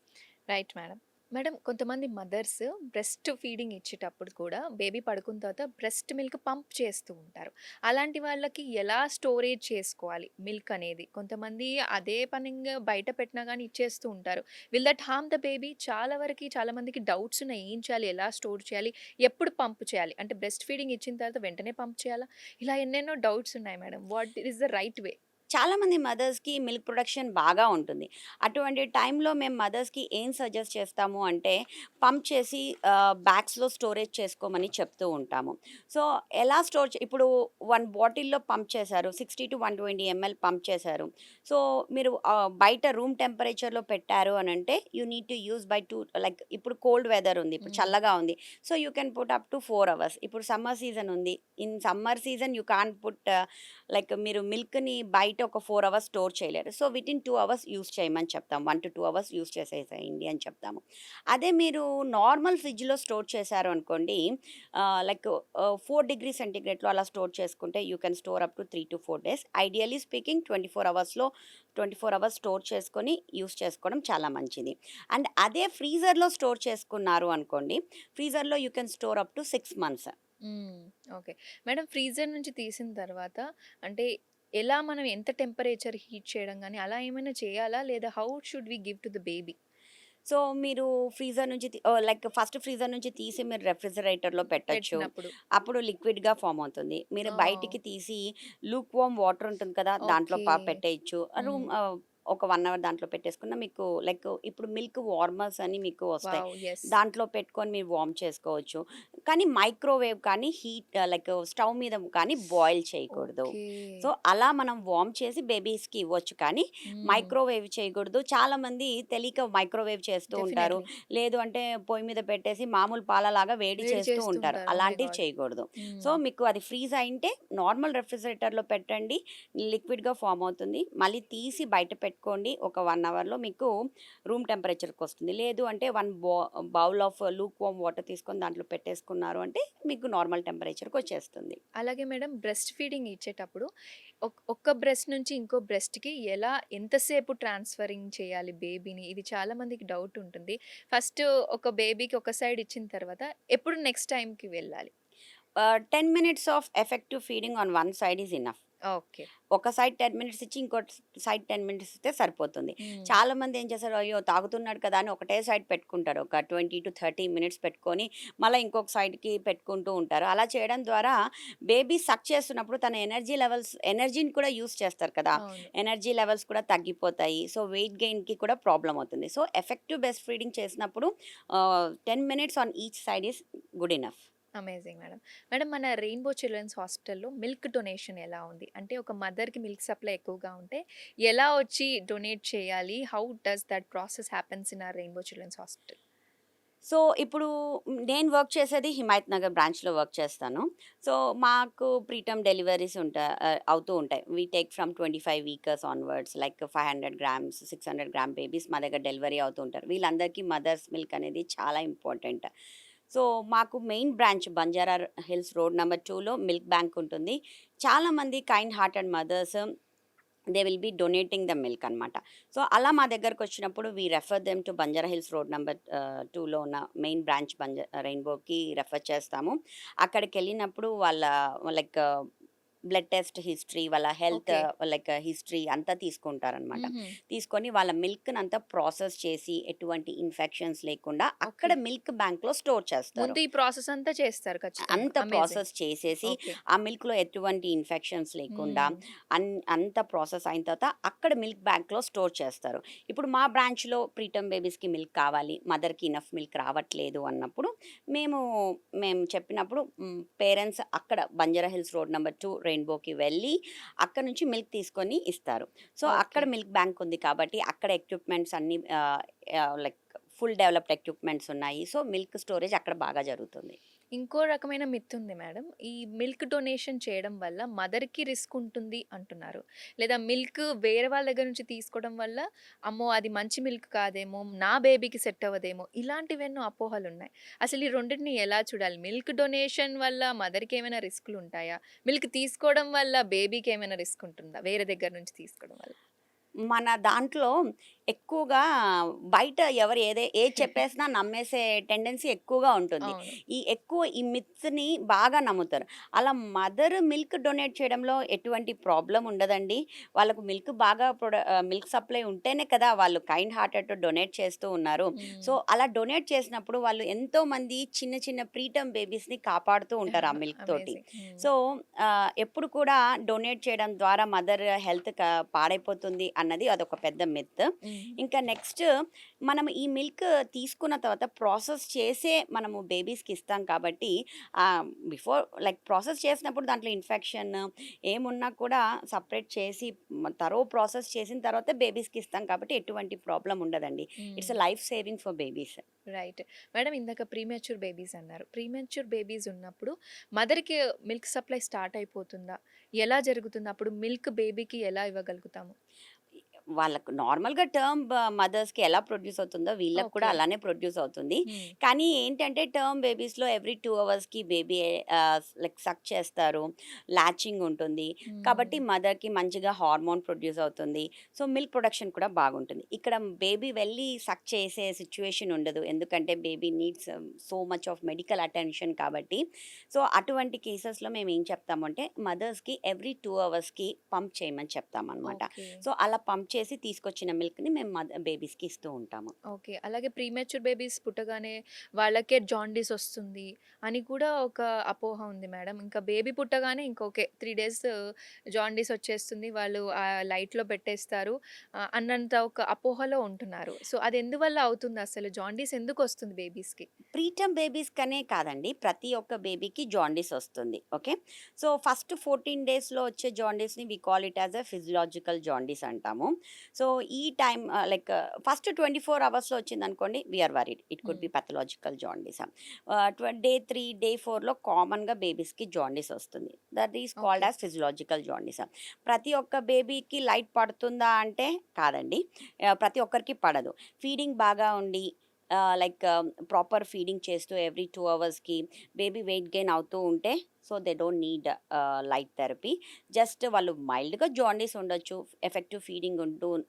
Right madam. మేడం కొంతమంది మదర్స్ బ్రెస్ట్ ఫీడింగ్ ఇచ్చేటప్పుడు కూడా బేబీ పడుకున్న తర్వాత బ్రెస్ట్ మిల్క్ పంప్ చేస్తూ ఉంటారు. అలాంటి వాళ్ళకి ఎలా స్టోరేజ్ చేసుకోవాలి మిల్క్ అనేది? కొంతమంది అదే పనిగా బయట పెట్టినా గాని ఇచ్చేస్తూ ఉంటారు. Will that harm the baby? చాలా మందికి డౌట్స్ ఉన్నాయి. ఏం చేయాలి? ఎలా స్టోర్ చేయాలి? ఎప్పుడు పంప్ చేయాలి? అంటే బ్రెస్ట్ ఫీడింగ్ ఇచ్చిన తర్వాత వెంటనే పంప్ చేయాలా? ఇలా ఎన్నెన్నో డౌట్స్ ఉన్నాయి madam. What is the right way? చాలామంది మదర్స్‌కి మిల్క్ ప్రొడక్షన్ బాగా ఉంటుంది. అటువంటి టైంలో మేము మదర్స్‌కి ఏం సజెస్ట్ చేస్తాము అంటే, పంప్ చేసి బ్యాగ్స్‌లో స్టోరేజ్ చేసుకోమని చెప్తూ ఉంటాము. సో, ఎలా ఇప్పుడు 1 బాటిల్‌లో పంప్ చేశారు. 60-120 ఎంఎల్ పంప్ చేశారు. సో, మీరు బయట రూమ్ టెంపరేచర్‌లో పెట్టారు అనంటే, you need to use by 2 like ఇప్పుడు కోల్డ్ వెదర్ ఉంది. ఇప్పుడు హ్మ్. చల్లగా ఉంది. So, you can put up to 4 hours. ఇప్పుడు సమ్మర్ సీజన్ ఉంది. In summer season you can't put like మీరు మిల్క్‌ని బయట ఒక 4 అవర్స్ స్టోర్ చేయలేరు. సో, వితిన్ 2 అవర్స్ యూజ్ చేయమని చెప్తాం. 1-2 అవర్స్ యూజ్ చేసేసేయండి అని చెప్తాము. అదే మీరు నార్మల్ ఫ్రిడ్జ్‌లో స్టోర్ చేశారు అనుకోండి, లైక్ 4 డిగ్రీ సెంటిగ్రేడ్‌లో అలా స్టోర్ చేసుకుంటే you can store up to 3-4 days. Ideally speaking 24 hours store చేసుకొని యూజ్ చేసుకోవడం చాలా మంచిది. అండ్ అదే ఫ్రీజర్‌లో స్టోర్ చేసుకున్నారు అనుకోండి, ఫ్రీజర్‌లో you can store up to 6 months. Hmm. Okay. Madam freezer నుంచి తీసిన తర్వాత అంటే ఎలా మనం ఎంత టెంపరేచర్ హీట్ చేయడం గాని అలా ఏమైనా చేయాలా? లేదా how should we give to the baby? So, మీరు ఫ్రీజర్ నుంచి లైక్ ఫస్ట్ ఫ్రీజర్ నుంచి తీసి మీరు రెఫ్రిజిరేటర్‌లో పెట్టొచ్చు. పెట్టినప్పుడు. అప్పుడు లిక్విడ్‌గా ఫార్మ్ అవుతుంది. మీరు ఓహ్! బయటికి తీసి లూక్ వార్మ్ వాటర్ ఉంటుంది కదా! దాంట్లో ఓకే. పెట్టేయొచ్చు. హ్మ్. ఒక 1 అవర్ దాంట్లో పెట్టేసుకున్న మీకు లైక్ ఇప్పుడు మిల్క్ వార్మర్స్ అని మీకు వస్తాయి. వావ్! యెస్. దాంట్లో పెట్టుకొని మీరు వార్మ్ చేసుకోవచ్చు. కానీ మైక్రోవేవ్ కానీ లైక్ స్టవ్ మీద కానీ బాయిల్ చేయకూడదు. ఓకే. సో, అలా మనం వార్మ్ చేసి బేబీస్‌కి ఇవ్వచ్చు కానీ హ్మ్. మైక్రోవేవ్ చేయకూడదు. చాలామంది తెలియక మైక్రోవేవ్ చేస్తూ ఉంటారు. డెఫినైట్‌లీ. లేదు అంటే పొయ్యి మీద పెట్టేసి మామూలు పాలలాగా వేడి వేడి చేస్తూ చేస్తూ ఉంటారు. ఉంటారు. ఓహ్ మై అలాంటివి గాడ్! చేయకూడదు. సో, హ్మ్. మీకు అది ఫ్రీజ్ అయింటే నార్మల్ రెఫ్రిజిరేటర్‌లో పెట్టండి. లిక్విడ్‌గా ఫార్మ్ అవుతుంది. మళ్ళీ తీసి బయట పెట్టుకోండి. ఒక 1 అవర్‌లో మీకు రూమ్ టెంపరేచర్‌కొస్తుంది. లేదు అంటే 1 bowl of lukewarm water తీసుకొని దాంట్లో పెట్టేసుకున్నారు అంటే మీకు నార్మల్ టెంపరేచర్‌కొచ్చేస్తుంది. అలాగే మేడం బ్రెస్ట్ ఫీడింగ్ ఇచ్చేటప్పుడు ఒక్క బ్రెస్ట్ నుంచి ఇంకో బ్రెస్ట్‌కి ఎలా ఎంతసేపు ట్రాన్స్‌ఫరింగ్ చేయాలి బేబీని? ఇది చాలా మందికి డౌట్ ఉంటుంది. ఫస్ట్ ఒక బేబీకి ఒక సైడ్ ఇచ్చిన తర్వాత ఎప్పుడు నెక్స్ట్ టైమ్‌కి వెళ్ళాలి? 10 minutes of effective feeding on one side is enough. Okay. ఒక సైడ్ 10 మినిట్స్ ఇచ్చి, ఇంకోటి సైడ్ 10 మినిట్స్ ఇస్తే సరిపోతుంది. హ్మ్. చాలామంది ఏం చేస్తారు, అయ్యో! తాగుతున్నాడు కదా అని ఒకటే సైడ్ పెట్టుకుంటారు. ఒక 20-30 మినిట్స్ పెట్టుకొని, మళ్ళా ఇంకొక సైడ్‌కి పెట్టుకుంటూ ఉంటారు. అలా చేయడం ద్వారా బేబీ సక్ చేస్తున్నప్పుడు తన ఎనర్జీని కూడా యూజ్ చేస్తారు కదా! అవును. ఎనర్జీ లెవెల్స్ కూడా తగ్గిపోతాయి. సో, వెయిట్ గెయిన్‌కి కూడా ప్రాబ్లమ్ అవుతుంది. సో, ఎఫెక్టివ్ బ్రెస్ట్ ఫీడింగ్ చేసినప్పుడు 10 minutes on each side is good enough. Amazing madam. Madam మన రెయిన్‌బో చిల్డ్రన్స్ హాస్పిటల్‌లో మిల్క్ డొనేషన్ ఎలా ఉంది? అంటే ఒక మదర్‌కి మిల్క్ సప్లై ఎక్కువగా ఉంటే ఎలా వచ్చి డొనేట్ చేయాలి? How does that process happens in our Rainbow Children's Hospital? So, ఇప్పుడు నేను వర్క్ చేసేది హిమాయత్ నగర్ బ్రాంచ్‌లో వర్క్ చేస్తాను. సో, మాకు ప్రీటర్మ్ డెలివరీస్ అవుతూ ఉంటాయి. We take from 25 weekers onwards like 500 grams, 600 gram babies మా దగ్గర డెలివరీ అవుతూ ఉంటారు. వీళ్ళందరికీ మదర్స్ మిల్క్ అనేది చాలా ఇంపార్టెంట్. సో, మాకు main branch Banjara Hills road number 2లో మిల్క్ బ్యాంక్ ఉంటుంది. చాలామంది kind hearted mothers they will be donating the milk అనమాట. సో, అలా మా దగ్గరకొచ్చినప్పుడు we refer them to Banjara Hills road number 2లో ఉన్న మెయిన్ బ్రాంచ్ రెయిన్‌బోకి రెఫర్ చేస్తాము. అక్కడికెళ్ళినప్పుడు వాళ్ళ లైక్ బ్లడ్ టెస్ట్ హిస్టరీ, వాళ్ళ హెల్త్ ఓకే. లైక్ హిస్టరీ అంతా తీసుకుంటారనమాట. హుహు. తీసుకొని వాళ్ళ మిల్క్‌నంతా ప్రాసెస్ చేసి ఎటువంటి ఇన్ఫెక్షన్స్ లేకుండా అక్కడ ఓకే. మిల్క్ బ్యాంక్‌లో స్టోర్ చేస్తారు. ముందు ఈ ప్రాసెస్ అంతా చేస్తారు ఖచ్చితంగా. అంత అమేజింగ్. ప్రాసెస్ చేసేసి, ఓకే. ఆ మిల్క్‌లో ఎటువంటి ఇన్ఫెక్షన్స్ లేకుండా హ్మ్. అంత ప్రాసెస్ అయిన తర్వాత అక్కడ మిల్క్ బ్యాంక్‌లో స్టోర్ చేస్తారు. ఇప్పుడు మా బ్రాంచ్‌లో ప్రీటర్మ్ బేబీస్‌కి మిల్క్ కావాలి, మదర్‌కి ఇనఫ్ మిల్క్ రావట్లేదు అన్నప్పుడు మేము మేము చెప్పినప్పుడు పేరెంట్స్ అక్కడ బంజారా హిల్స్ రోడ్ నంబర్ 2 రెయిన్‌బోకి వెళ్ళి అక్కడి నుంచి మిల్క్ తీసుకొని ఇస్తారు. So, okay. అక్కడ మిల్క్ బ్యాంక్ ఉంది కాబట్టి అక్కడ ఎక్విప్‌మెంట్స్ అన్నీ లైక్ ఫుల్ డెవలప్డ్ ఎక్విప్‌మెంట్స్ ఉన్నాయి. సో, మిల్క్ స్టోరేజ్ అక్కడ బాగా జరుగుతుంది. ఇంకో రకమైన మిత్ ఉంది మేడం. ఈ మిల్క్ డొనేషన్ చేయడం వల్ల మదర్‌కి రిస్క్ ఉంటుంది అంటున్నారు. లేదా మిల్క్ వేరే వాళ్ళ దగ్గర నుంచి తీసుకోవడం వల్ల అమ్మో! అది మంచి మిల్క్ కాదేమో, నా బేబీకి సెట్ అవ్వదేమో ఇలాంటివెన్నో అపోహలున్నాయి. అసలు ఈ రెండిటిని ఎలా చూడాలి? మిల్క్ డొనేషన్ వల్ల మదర్‌కి ఏమైనా రిస్కులు ఉంటాయా? మిల్క్ తీసుకోవడం వల్ల బేబీకి ఏమైనా రిస్క్ ఉంటుందా? వేరే దగ్గర నుంచి తీసుకోవడం వల్ల? మన దాంట్లో ఎక్కువగా బయట ఎవరు ఏది చెప్పేసినా నమ్మేసే టెండెన్సీ ఎక్కువగా ఉంటుంది. అవును. ఈ మిత్స్‌ని బాగా నమ్ముతారు. అలా మదర్ మిల్క్ డొనేట్ చేయడంలో ఎటువంటి ప్రాబ్లమ్ ఉండదండి. వాళ్ళకు మిల్క్ సప్లై ఉంటేనే కదా వాళ్ళు కైండ్ హార్టెడ్ డొనేట్ చేస్తూ ఉన్నారు. హ్మ్. సో, అలా డొనేట్ చేసినప్పుడు వాళ్ళు ఎంతోమంది చిన్న చిన్న ప్రీటర్మ్ బేబీస్‌ని కాపాడుతూ ఉంటారు ఆ మిల్క్ తోటి. అమేజింగ్. హ్మ్. సో, ఎప్పుడు కూడా డొనేట్ చేయడం ద్వారా మదర్ హెల్త్ పాడైపోతుంది అన్నది అదొక పెద్ద మిత్. హ్మ్. ఇంకా నెక్స్ట్ మనం ఈ మిల్క్ తీసుకున్న తర్వాత ప్రాసెస్ చేసే మనము బేబీస్‌కి ఇస్తాం కాబట్టి లైక్ ప్రాసెస్ చేసినప్పుడు దాంట్లో ఇన్ఫెక్షన్ ఏమున్నా కూడా సెపరేట్ చేసి ప్రాసెస్ చేసిన తర్వాత బేబీస్‌కి ఇస్తాం కాబట్టి ఎటువంటి ప్రాబ్లమ్ ఉండదండి. హ్మ్. It's a life saving for babies. Right. Madam ఇందాక ప్రీమెచ్యూర్ బేబీస్ అన్నారు. ప్రీమెచ్యూర్ బేబీస్ ఉన్నప్పుడు మదర్‌కి మిల్క్ సప్లై స్టార్ట్ అయిపోతుందా? ఎలా జరుగుతుంది? అప్పుడు మిల్క్ బేబీకి ఎలా ఇవ్వగలుగుతాము? వాళ్ళకు నార్మల్‌గా టర్మ్ మదర్స్‌కి ఎలా ప్రొడ్యూస్ అవుతుందో వీళ్ళకి కూడా ఓకే. అలానే ప్రొడ్యూస్ అవుతుంది. హ్మ్. కానీ ఏంటంటే టర్మ్ బేబీస్‌లో ఎవ్రీ 2 అవర్స్‌కి బేబీ లైక్ సక్ చేస్తారు. లాచింగ్ ఉంటుంది. కాబట్టి హ్మ్. మదర్‌కి మంచిగా హార్మోన్ ప్రొడ్యూస్ అవుతుంది. సో, మిల్క్ ప్రొడక్షన్ కూడా బాగుంటుంది. ఇక్కడ బేబీ వెళ్ళి సక్ చేసే సిట్యుయేషన్ ఉండదు. ఎందుకంటే baby needs so much of medical attention కాబట్టి. సో, అటువంటి కేసెస్‌లో మేమేం చెప్తామంటే మదర్స్‌కి ఎవ్రీ 2 అవర్స్‌కి పంప్ చేయమని చెప్తామనమాట. ఓకే. సో, అలా పంప్ చేసి తీసుకొచ్చిన మిల్క్‌ని మేము బేబీస్‌కి ఇస్తూ ఉంటాము. ఓకే. అలాగే ప్రీమెచ్యూర్ బేబీస్ పుట్టగానే వాళ్ళకే జాండీస్ ఒస్తుంది అని కూడా ఒక అపోహ ఉంది మేడం. ఇంకా బేబీ పుట్టగానే ఇంక ఓకే. 3 days jaundice ఒచ్చేస్తుంది. వాళ్ళు లైట్‌లో పెట్టేస్తారు అన్నంత ఒక అపోహలో ఉంటున్నారు. సో, అది ఎందువల్ల అవుతుందసలు? జాండీస్ ఎందుకొస్తుంది బేబీస్‌కి? ప్రీటర్మ్ బేబీస్‌కనే కాదండి. ప్రతి ఒక్క బేబీకి జాండీస్ ఒస్తుంది. ఓకే. సో, ఫస్ట్ 14 డేస్‌లో వచ్చే జాండీస్‌ని we call it as a physiological jaundice అంటాము. సో, ఈ టైమ్ లైక్ ఫస్ట్ 24 అవర్స్‌లో వచ్చిందనుకోండి we are worried. It could hmm. Be pathological jaundice. Day 3, day 4లో కామన్‌గా బేబీస్‌కి జాండీస్ ఒస్తుంది. That is called okay. As physiological jaundice. ప్రతి ఒక్క బేబీకి లైట్ పడుతుందా అంటే కాదండి. ప్రతి ఒక్కరికి పడదు. ఫీడింగ్ బాగా ఉండి లైక్ ప్రాపర్ ఫీడింగ్ చేస్తూ ఎవ్రీ 2 అవర్స్‌కి బేబీ వెయిట్ గెయిన్ అవుతూ ఉంటే so, they don't need light therapy. Just వాళ్ళు మైల్డ్‌గా జాండీస్ ఉండొచ్చు. ఎఫెక్టివ్ ఫీడింగ్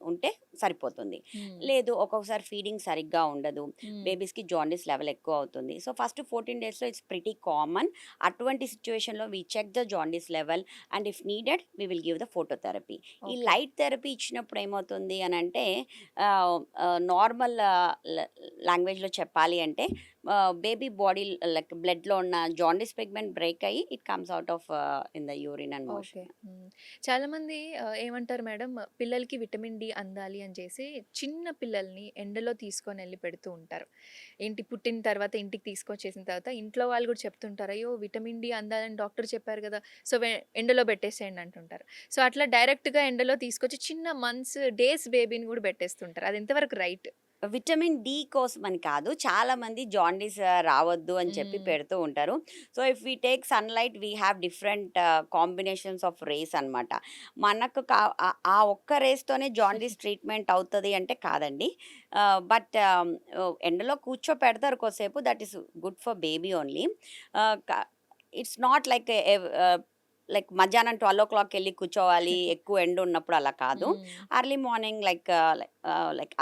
ఉంటే సరిపోతుంది. హ్మ్. లేదు ఒక్కొక్కసారి ఫీడింగ్ సరిగ్గా ఉండదు. హ్మ్. బేబీస్‌కి జాండీస్ లెవెల్ ఎక్కువ అవుతుంది. సో, ఫస్ట్ 14 డేస్‌లో ఇట్స్ ప్రిటీ కామన్. అటువంటి సిట్యుయేషన్‌లో we check the jaundice level and if needed we will give the phototherapy. ఈ ఓకే. లైట్ థెరపీ ఇచ్చినప్పుడు ఏమవుతుంది అనంటే నార్మల్ లాంగ్వేజ్‌లో చెప్పాలి అంటే బేబీ బాడీ లైక్ బ్లడ్‌లో ఉన్న జాండీస్ పిగ్మెంట్ బ్రేక్ అయ్యి it comes out of in the urine and okay. Motion. హ్మ్. చాలామంది ఏమంటారు మేడం పిల్లలకి విటమిన్ డి అందాలి అని చేసి చిన్న పిల్లల్ని ఎండలో తీసుకొనెళ్ళి పెడుతూ ఉంటారు. ఏంటి పుట్టిన తర్వాత ఇంటికి తీసుకొచ్చేసిన తర్వాత ఇంట్లో వాళ్ళు కూడా చెప్తుంటారు. "అయ్యో! విటమిన్ డి అందాలని డాక్టర్ చెప్పారు గదా! సో, ఎండలో పెట్టేసేయండి" అంటుంటారు. సో, అట్లా డైరెక్ట్‌గా ఎండలో తీసుకొచ్చి చిన్న మంత్స్, డేస్ బేబీని కూడా పెట్టేస్తుంటారు. అది ఎంతవరకు రైట్? విటమిన్ డి కోసమని కాదు. చాలామంది జాండీస్ రావద్దు అని చెప్పి హ్మ్. పెడుతూ ఉంటారు. So, if we take sunlight we have different combinations of rays అనమాట. మనకు ఆ ఒక్క రేస్‌తోనే జాండీస్ ట్రీట్మెంట్ అవుతది అంటే కాదండి. బట్ ఎండలో కూర్చోపెడతారు కొద్దిసేపు that is good for baby only. ఆహ్, క ఇట్స్ నాట్ లైక్ లైక్ మధ్యాహ్నం 12:00కెళ్ళి కూర్చోవాలి, ఎక్కువ ఎండ ఉన్నప్పుడు అలా కాదు. హ్మ్. Early morning like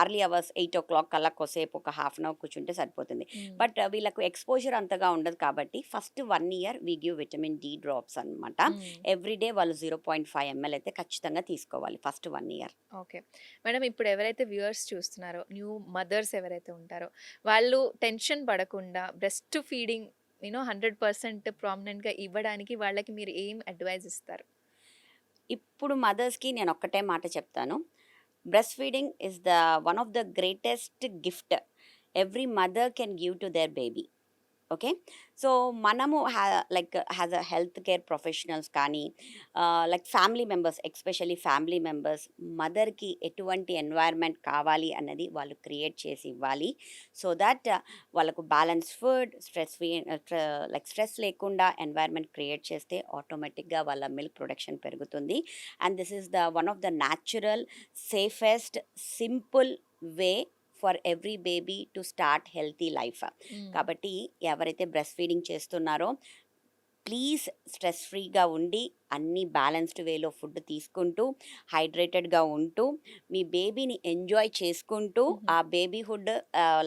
early hours 8:00 కల్లా కొద్దిసేపు ఒక హాఫ్ అన్ అవర్ కూర్చుంటే సరిపోతుంది. హ్మ్. బట్ వీళ్ళకు ఎక్స్‌పోజర్ అంతగా ఉండదు కాబట్టి first 1 year we give vitamin D drops అనమాట. హ్మ్. ఎవ్రీ డే వాళ్ళు 0.5 ఎంఎల్ అయితే ఖచ్చితంగా తీసుకోవాలి ఫస్ట్ 1 ఇయర్. ఓకే. మేడం ఇప్పుడు ఎవరైతే వ్యూయర్స్ చూస్తున్నారో, న్యూ మదర్స్ ఎవరైతే ఉంటారో, వాళ్ళు టెన్షన్ పడకుండా బ్రెస్ట్ ఫీడింగ్ 100% ప్రామినెంట్‌గా ఇవ్వడానికి వాళ్ళకి మీరు ఏం అడ్వైస్ ఇస్తారు? ఇప్పుడు మదర్స్‌కి నేను ఒక్కటే మాట చెప్తాను. Breast feeding is the one of the greatest gift every mother can give to their baby. Okay. So, మనము like as a health care professionals కానీ like family members especially family members మదర్‌కి ఎటువంటి ఎన్వైర్న్‌మెంట్ కావాలి అన్నది వాళ్ళు క్రియేట్ చేసి ఇవ్వాలి. సో దట్ వాళ్ళకు balance food, stress free like stress లేకుండా ఎన్వైర్న్‌మెంట్ క్రియేట్ చేస్తే ఆటోమేటిక్‌గా వాళ్ళ మిల్క్ ప్రొడక్షన్ పెరుగుతుంది. And this is the one of the natural, safest, simple way for every baby to start healthy life. హ్మ్. కాబట్టి ఎవరైతే బ్రెస్ట్ ఫీడింగ్ చేస్తున్నారో ప్లీజ్ స్ట్రెస్ ఫ్రీగా ఉండి అన్నీ బ్యాలెన్స్డ్ వేలో ఫుడ్ తీసుకుంటూ హైడ్రేటెడ్గా ఉంటూ మీ బేబీని ఎంజాయ్ చేసుకుంటూ హుహు. ఆ బేబీహుడ్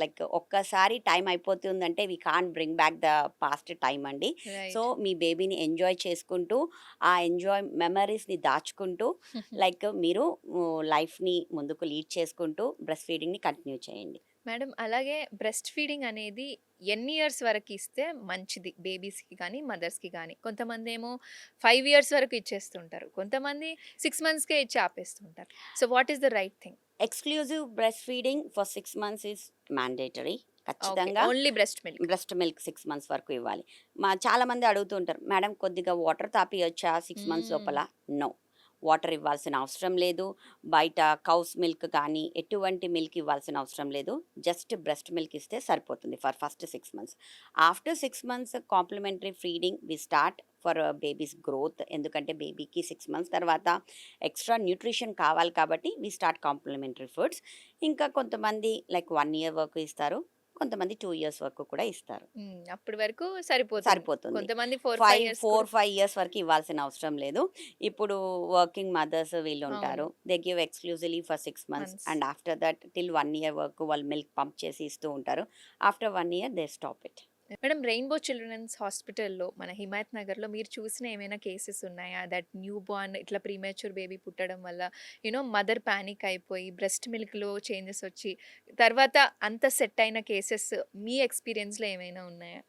లైక్ ఒక్కసారి టైం అయిపోతుందంటే we can't bring back the past time అండి. So right. మీ బేబీని ఎంజాయ్ చేసుకుంటూ ఆ ఎంజాయ్ మెమరీస్ని దాచుకుంటూ లైక్ మీరు లైఫ్ని ముందుకు లీడ్ చేసుకుంటూ బ్రెస్ట్ ఫీడింగ్ని కంటిన్యూ చేయండి. మేడం అలాగే బ్రెస్ట్ ఫీడింగ్ అనేది ఎన్ని ఇయర్స్ వరకు ఇస్తే మంచిది బేబీస్‌కి గానీ, మదర్స్‌కి గానీ? కొంతమందేమో 5 ఇయర్స్ వరకు ఇచ్చేస్తుంటారు. కొంతమంది 6 మంత్స్‌కే ఇచ్చి ఆపేస్తుంటారు. So, what is the right thing? Exclusive breast feeding for 6 months is mandatory. Okay. ఖచ్చితంగా only breast milk. Breast milk 6 months వరకు ఇవ్వాలి. చాలామంది అడుగుతూ ఉంటారు, "మేడం కొద్దిగా వాటర్ తాపియొచ్చా 6 మంత్స్ హ్మ్. లోపల?" నో. వాటర్ ఇవ్వాల్సిన అవసరం లేదు. బయట కౌస్ మిల్క్ కానీ, ఎటువంటి మిల్క్ ఇవ్వాల్సిన అవసరం లేదు. జస్ట్ బ్రెస్ట్ మిల్క్ ఇస్తే సరిపోతుంది for first 6 months. After 6 months complementary feeding we start for babies growth. ఎందుకంటే బేబీకి 6 మంత్స్ తర్వాత ఎక్స్ట్రా న్యూట్రిషన్ కావాలి కాబట్టి వి స్టార్ట్ కాంప్లిమెంటరీ ఫుడ్స్. ఇంకా కొంతమంది లైక్ 1 ఇయర్ వరకు ఇస్తారు. కొంతమంది 2 ఇయర్స్ వరకు కూడా ఇస్తారు. అప్పటి వరకు సరిపోతుంది. సరిపోతుంది. కొంతమంది 4, 5 ఇయర్స్ 4, 5 ఇయర్స్ వరకు ఇవ్వాల్సిన అవసరం లేదు. ఇప్పుడు వర్కింగ్ మదర్స్ అవును. వీళ్ళుంటారు. They give exclusively for 6 months months. And after that till 1 year వరకు వాళ్ళు మిల్క్ పంప్ చేసి ఇస్తూ ఉంటారు. After 1 year they stop it. Madam, Rainbow children's హాస్పిటల్‌లో మన హిమాయత్ నగర్‌లో మీరు చూసిన ఏమైనా కేసెస్ ఉన్నాయా? దట్ న్యూ బార్న్ ఇట్లా ప్రీమేచ్యూర్ బేబీ పుట్టడం వల్ల మదర్ పానిక్ అయిపోయి బ్రెస్ట్ మిల్క్‌లో చేంజెస్ వచ్చి తర్వాత అంత సెట్ అయిన కేసెస్ మీ ఎక్స్‌పీరియన్స్‌లో ఏమైనా ఉన్నాయా?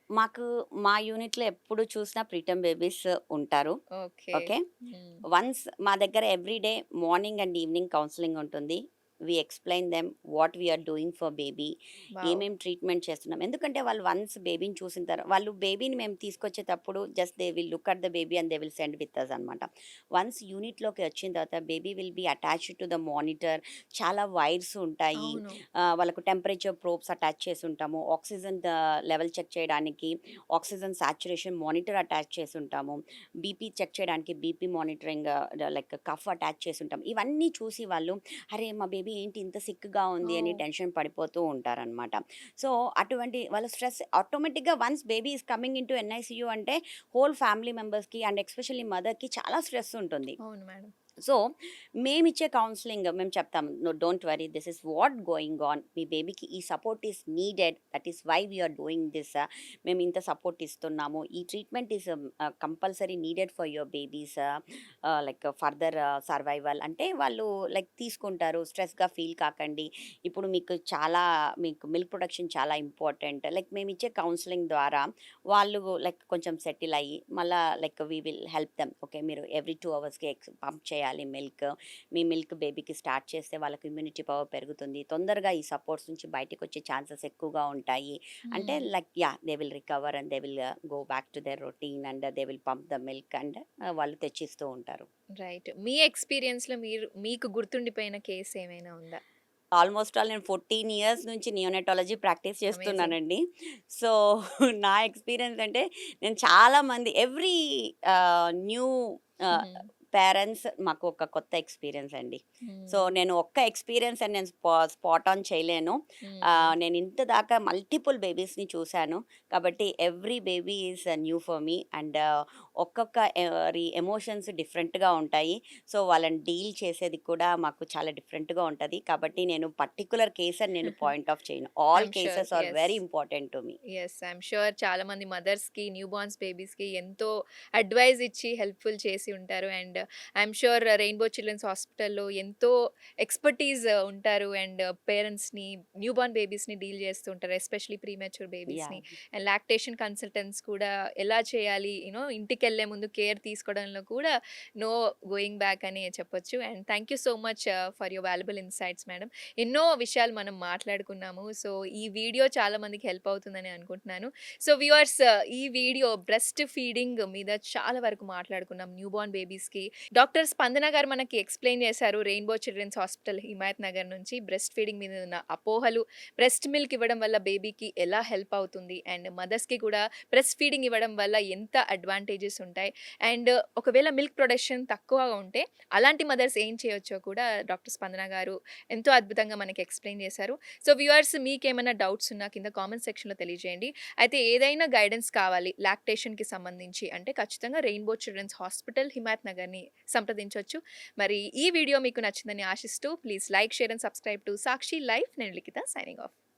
మాకు మా యూనిట్‌లో ఎప్పుడు చూసినా ప్రీటర్మ్ బేబీస్ ఉంటారు. ఓకే. ఓకే. హ్మ్. వన్స్ మా దగ్గర every day morning and evening counselling ఉంటుంది. We explain them what we are doing for baby. Wow! ఏమేం ట్రీట్మెంట్ చేస్తున్నాం. ఎందుకంటే వాళ్ళు వన్స్ బేబీని చూసిన వాళ్ళు బేబీని మేము తీసుకొచ్చేటప్పుడు just they will look at the baby and they will send with us అనమాట. వన్స్ యూనిట్‌లోకి వచ్చిన తర్వాత baby will be attached to the monitor. చాలా వైర్స్ ఉంటాయి. అవును. వాళ్ళకు టెంపరేచర్ ప్రోబ్స్ అటాచ్ చేసి ఉంటాము. ఆక్సిజన్ లెవెల్ చెక్ చేయడానికి ఆక్సిజన్ సాచురేషన్ మానిటర్ అటాచ్ చేసి ఉంటాము. బీపీ చెక్ చేయడానికి BP monitoring like cuff attach చేసి ఉంటాం. ఇవన్నీ చూసి వాళ్ళు అరే మా బేబీ ఏంటి ఇంత సిక్‌గా ఉంది అని ఓహ్! టెన్షన్ పడిపోతూ ఉంటారనమాట. సో, అటువంటి వాళ్ళ స్ట్రెస్ ఆటోమేటిక్‌గా once baby is coming into NICU అంటే హోల్ ఫ్యామిలీ మెంబర్స్‌కి అండ్ ఎస్పెషల్లీ మదర్‌కి చాలా స్ట్రెస్ ఉంటుంది. అవును మేడం. సో, మేమిచ్చే కౌన్సెలింగ్ మేము చెప్తాము. "No don't worry this is what going on. మీ బేబీకి ఈ support is needed. That is why we are doing this. మేము ఇంత సపోర్ట్ ఇస్తున్నాము. ఈ treatment is compulsory needed for your babies like further survival" అంటే వాళ్ళు లైక్ తీసుకుంటారు. స్ట్రెస్‌గా ఫీల్ కాకండి. ఇప్పుడు మీకు మిల్క్ ప్రొడక్షన్ చాలా ఇంపార్టెంట్. లైక్ మేమిచ్చే కౌన్సెలింగ్ ద్వారా వాళ్ళు లైక్ కొంచెం సెటిల్ అయ్యి మళ్ళా like we will help them. Okay. మీరు ఎవ్రీ 2 అవర్స్‌కి పంప్ చేయాలి మిల్క్. మీ మిల్క్ బేబీకి స్టార్ట్ చేస్తే వాళ్ళకి ఇమ్యూనిటీ పవర్ పెరుగుతుంది. తొందరగా ఈ సపోర్ట్స్ నుంచి బయటికొచ్చే ఛాన్సెస్ ఎక్కువగా ఉంటాయి. అంటే హ్మ్. Like they will recover and they will go back to their routine and they will pump the milk and వాళ్ళు తెచ్చిస్తూ ఉంటారు. రైట్. మీ ఎక్స్‌పీరియన్స్‌లో మీకు గుర్తుండిపోయిన కేస్ ఏమైనా ఉందా? ఆల్మోస్ట్ ఆల్ నేను 14 ఇయర్స్ నుంచి నియోనటాలజీ ప్రాక్టీస్ అమేజింగ్. చేస్తున్నానండి. సో, నా ఎక్స్‌పీరియన్స్ అంటే నేను చాలా మంది ఎవ్రీ న్యూ ఆహ్, హుహు. పేరెంట్స్ మాకు ఒక కొత్త ఎక్స్‌పీరియన్స్ అండి. సో, హ్మ్. నేను ఒక్క ఎక్స్‌పీరియన్స్ అని నేను స్పాట్ ఆన్ చేయలేను. హ్మ్. నేను ఇంత దాకా మల్టిపుల్ బేబీస్‌ని చూసాను. కాబట్టి every baby is new for me and ఒక్కొక్క ఎమోషన్స్ డిఫరెంట్‌గా ఉంటాయి. సో, వాళ్ళని డీల్ చేసేది కూడా మాకు చాలా డిఫరెంట్‌గా ఉంటది. కాబట్టి నేను పర్టిక్యులర్ కేస్ అని నేను పాయింట్ ఆఫ్ చేయను. All I'm sure. Cases are yes. Very important to me. Yes. I'm sure చాలా మంది మదర్స్‌కి, న్యూ బార్న్స్ బేబీస్‌కి ఎంతో అడ్వైస్ ఇచ్చి హెల్ప్‌ఫుల్ చేసి ఉంటారు. And I'm sure Rainbow children's హాస్పిటల్‌లో ఎంతో ఎక్స్‌పర్టీస్ ఉంటారు. అండ్ పేరెంట్స్‌ని, న్యూ బార్న్ బేబీస్‌ని డీల్ చేస్తూ ఉంటారు. ఎస్పెషల్లీ ప్రీమెచ్యూర్ బేబీస్‌ని. యాహ్! అండ్ లాక్టేషన్ కన్సల్టెంట్స్ కూడా ఎలా చేయాలి, ఇంటికెళ్ళే ముందు కేర్ తీసుకోవడంలో కూడా నో గోయింగ్ బ్యాక్ అని చెప్పొచ్చు. And thank you so much for your valuable insights madam. ఎన్నో విషయాలు మనం మాట్లాడుకున్నాము. సో, ఈ వీడియో చాలా మందికి హెల్ప్ అవుతుందని అనుకుంటున్నాను. సో, వ్యూవర్స్, ఈ వీడియో బ్రెస్ట్ ఫీడింగ్ మీద చాలా వరకు మాట్లాడుకున్నాం. న్యూ బార్న్ బేబీస్‌కి డాక్టర్ స్పందన గారు మనకి ఎక్స్‌ప్లెయిన్ చేశారు. రెయిన్బో చిల్డ్రన్స్ హాస్పిటల్ హిమాయత్ నగర్ నుంచి బ్రెస్ట్ ఫీడింగ్ మీద ఉన్న అపోహలు, బ్రెస్ట్ మిల్క్ ఇవ్వడం వల్ల బేబీకి ఎలా హెల్ప్ అవుతుంది అండ్ మదర్స్‌కి కూడా బ్రెస్ట్ ఫీడింగ్ ఇవ్వడం వల్ల ఎంత అడ్వాంటేజెస్ ఉంటాయి. అండ్ ఒకవేళ మిల్క్ ప్రొడక్షన్ తక్కువగా ఉంటే అలాంటి మదర్స్ ఏం చేయొచ్చో కూడా డాక్టర్ స్పందన గారు ఎంతో అద్భుతంగా మనకి ఎక్స్‌ప్లెయిన్ చేశారు. సో, వ్యూవర్స్, మీకేమైనా డౌట్స్ ఉన్నా కింద కామెంట్ సెక్షన్‌లో తెలియజేయండి. అయితే ఏదైనా గైడెన్స్ కావాలి లాక్టేషన్‌కి సంబంధించి అంటే ఖచ్చితంగా రెయిన్బో చిల్డ్రన్స్ హాస్పిటల్ హిమాయత్ నగర్‌ని సంప్రదించొచ్చు. మరి ఈ వీడియో మీకు నచ్చిందని ఆశిస్తూ please like, share and subscribe to Sakshi life. నేను లిఖిత సైనింగ్ ఆఫ్.